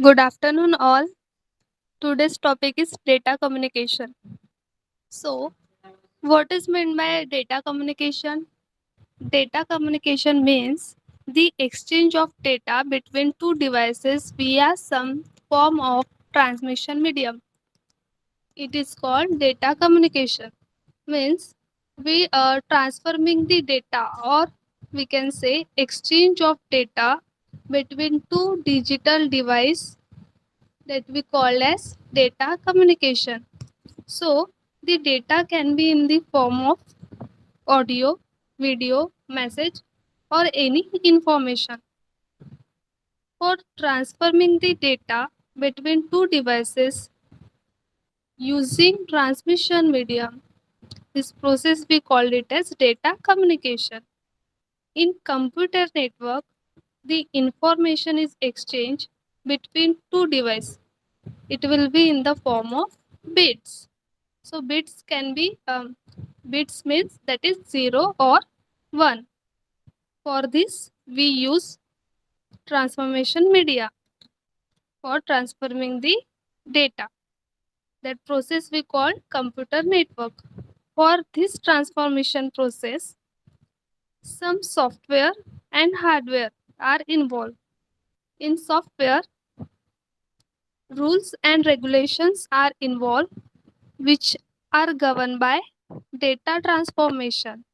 Good afternoon, all. Today's topic is data communication. So, what is meant by data communication? Data communication means the exchange of data between two devices via some form of transmission medium. It is called data communication. Means we are transforming the data, or we can say exchange of data between two digital devices that we call as data communication. So the data can be in the form of audio, video, message, or any information. For transforming the data between two devices using transmission medium, this process we call it as data communication. In computer network, the information is exchanged between two devices. It will be in the form of bits. So bits can be bits means that is 0 or 1. For this we use transformation media for transforming the data. That process we call computer network. For this transformation process, some software and hardware are involved. In software, rules and regulations are involved which are governed by data transformation.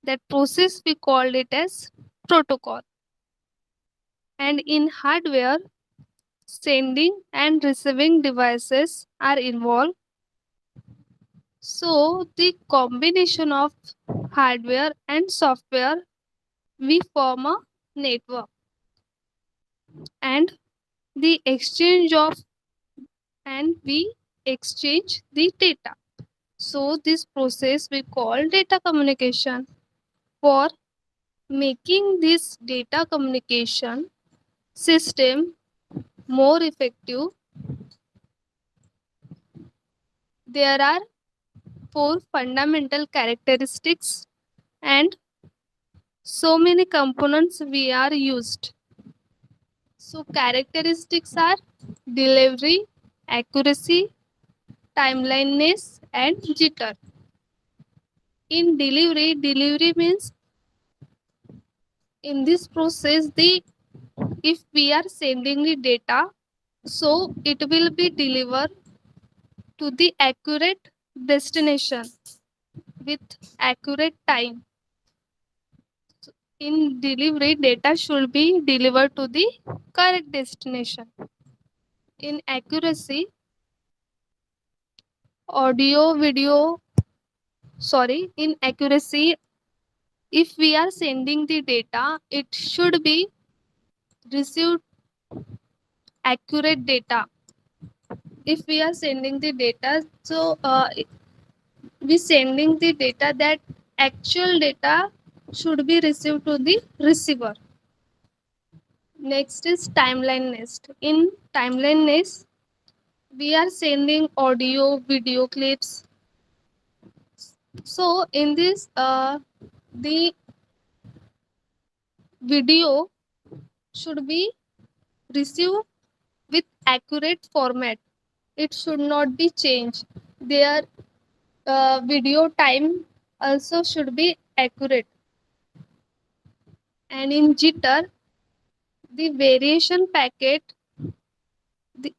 That process we called it as protocol. And in hardware, sending and receiving devices are involved. So the combination of hardware and software we form a network, and the exchange of and we exchange the data. So this process we call data communication. For making this data communication system more effective, there are four fundamental characteristics and so many components we are used. So characteristics are delivery, accuracy, timeliness, and jitter. In delivery means in this process the if we are sending the data, so it will be delivered to the accurate destination with accurate time. In delivery, data should be delivered to the correct destination. In accuracy, audio, video, in accuracy, if we are sending the data, it should be received accurate data. If we are sending the data, so we sending the data that actual data should be received to the receiver. Next is timeliness. In timeliness, we are sending audio, video clips. So in this, the video should be received with accurate format. It should not be changed. Their video time also should be accurate. And in jitter, the variation packet, the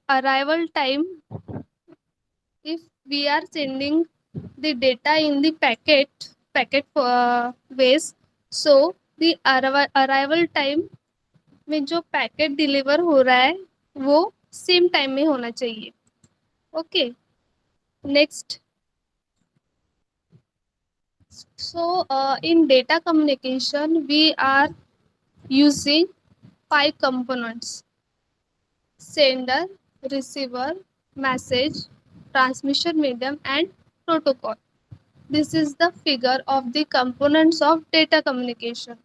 arrival time, if we are sending the data in the packet ways, so the arrival time में जो packet deliver हो रहा है वो same time में होना चाहिए. Okay, next. So in data communication we are using 5 components: sender, receiver, message, transmission medium, and protocol. This is the figure of the components of data communication.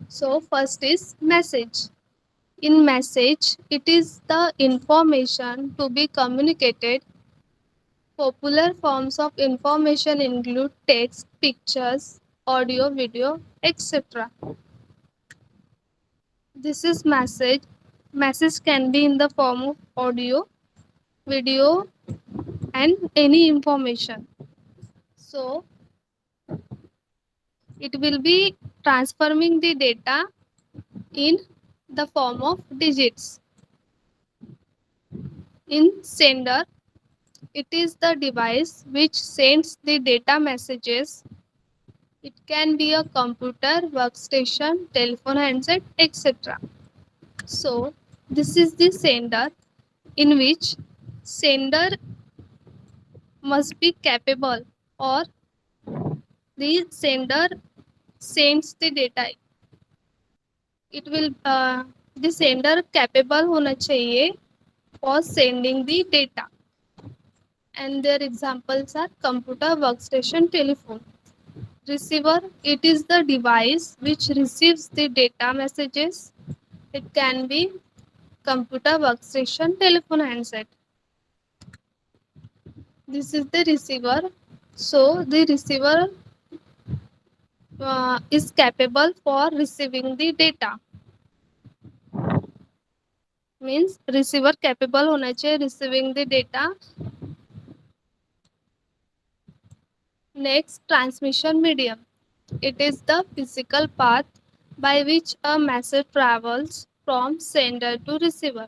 So first is message. In message, it is the information to be communicated. Popular forms of information include text, pictures, audio, video, etc. This is message. Message can be in the form of audio, video, and any information. So it will be transforming the data in the form of digits. In sender, it is the device which sends the data messages. It can be a computer, workstation, telephone handset, etc. So this is the sender, in which sender must be capable, or the sender sends the data. It will the sender capable होना चाहिए for sending the data, and their examples are computer, workstation, telephone. Receiver, it is the device which receives the data messages. It can be computer, workstation, telephone handset. This is the receiver. So the receiver is capable for receiving the data. Means receiver capable होना चाहिए receiving the data. Next, transmission medium. It is the physical path by which a message travels from sender to receiver.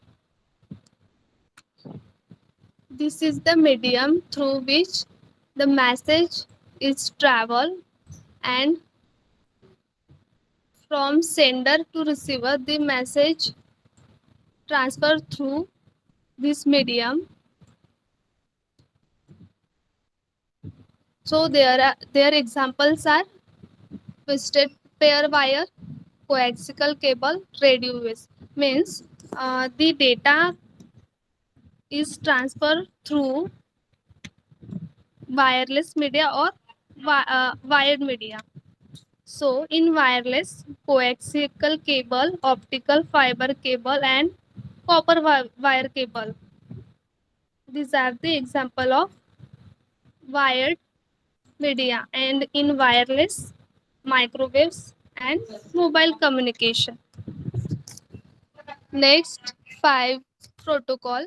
This is the medium through which the message is travel, and from sender to receiver the message transfer through this medium. So their examples are twisted pair wire, coaxial cable, radio waves. Means the data is transferred through wireless media or wired media. So in wireless, coaxial cable, optical fiber cable, and copper wire cable. These are the example of wired media. And in wireless, microwaves and mobile communication. Next, 5 protocol.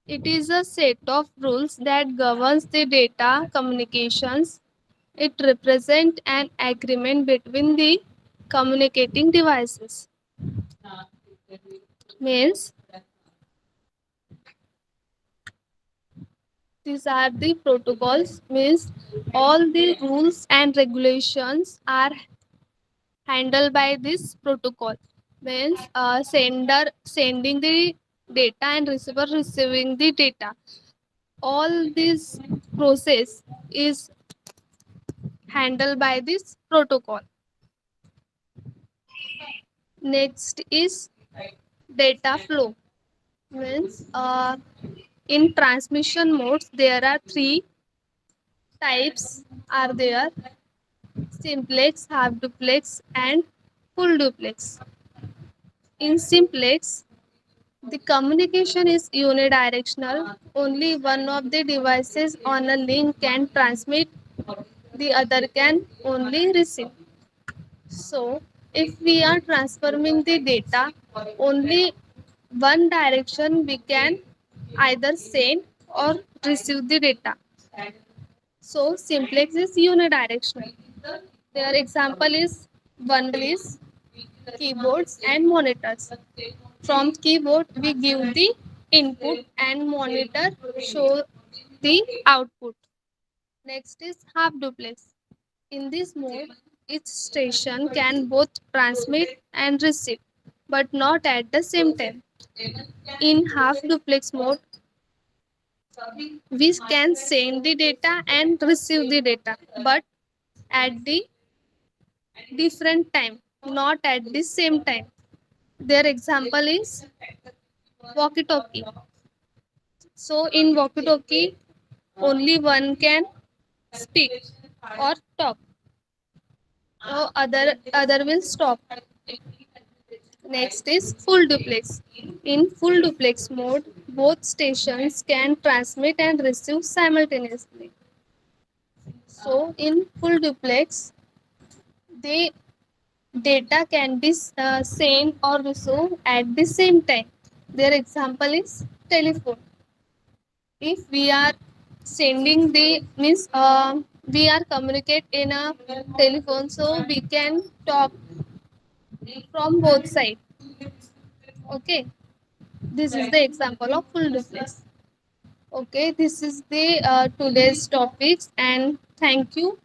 It is a set of rules that governs the data communications. It represents an agreement between the communicating devices. Means these are the protocols. Means all the rules and regulations are handled by this protocol. Means sender sending the data and receiver receiving the data. All this process is handled by this protocol. Next is data flow. Means in transmission modes there are three types are there: simplex, half duplex, and full duplex. In simplex, the communication is unidirectional. Only one of the devices on a link can transmit, the other can only receive. So, if we are transforming the data only one direction, we can either send or receive the data. So, simplex is unidirectional. Their example is bundle is keyboards and monitors. From keyboard, we give the input and monitor show the output. Next is half duplex. In this mode, each station can both transmit and receive, but not at the same time. In half duplex mode, we can send the data and receive the data, but at the different time, not at the same time. Their example is walkie-talkie. So in walkie-talkie, only one can speak or talk. So other will stop. Next is full duplex. In full duplex mode, both stations can transmit and receive simultaneously. So in full duplex, they Data can be sent or received at the same time. Their example is telephone. If we are sending the means we are communicate in a telephone, so we can talk from both sides. Okay, this is the example of full replace. Okay, this is the today's topics, and thank you.